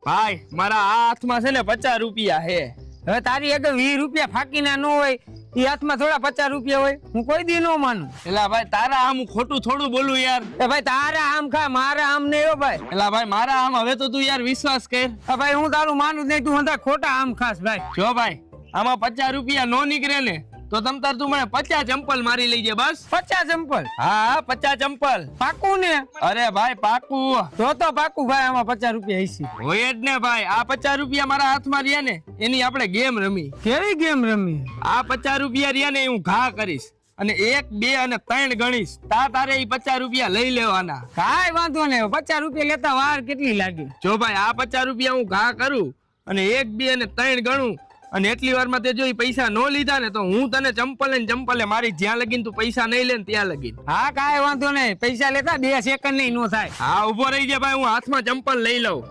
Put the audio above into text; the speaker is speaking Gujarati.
ભાઈ મારા આ હાથમાં છે ને 50 રૂપિયા હે. હવે તારી આગળ 20 રૂપિયા ફાકીના ન હોય એ હાથમાં થોડા 50 રૂપિયા હોય? હું કોઈ દી ન માનું. એલા ભાઈ તારા આમ ખોટું થોડું બોલું યાર. એ ભાઈ તારા આમ ખા, મારા આમ નહીં હો ભાઈ. એલા ભાઈ મારા આમ હવે તો તું યાર વિશ્વાસ કર. ભાઈ હું તારું માનું જ નહીં, તું હંધા ખોટા આમ ખાસ ભાઈ. જો ભાઈ આમાં 50 રૂપિયા નો નીકળે ને તો તમ તાર તું મને 50 ચંપલ મારી લઈ જાય બસ. 50 ચંપલ? હા 50 ચંપલ. પાકું ને? અરે ભાઈ પાકું. તો પાકું ભાઈ, આમાં 50 રૂપિયા હશે. હોય જ ને ભાઈ. આ 50 રૂપિયા મારા હાથમાં રહ્યા ને એની આપણે ગેમ રમી. કેવી ગેમ રમી? આ 50 રૂપિયા રહ્યા ને હું ઘા કરીશ અને 1, 2 અને 3 ગણીશ. તારે એ 50 રૂપિયા લઈ લેવાના. કાંઈ વાંધો નહીં. 50 રૂપિયા લેતા વાર કેટલી લાગે? જો ભાઈ આ 50 રૂપિયા હું ઘા કરું અને 1, 2 અને 3 ગણું અને એટલી વારમાં તે જો ઈ પૈસા નો લીધા ને તો હું તને ચંપલે મારી જ્યાં લગીન તું પૈસા નહીં લે ને ત્યાં લગીન. હા કાંઈ વાંધો નહીં. પૈસા લેતા 2 સેકન્ડ નહીં નો થાય. હા ઉભો રહી જાય ભાઈ, હું હાથમાં ચંપલ લઈ લઉં.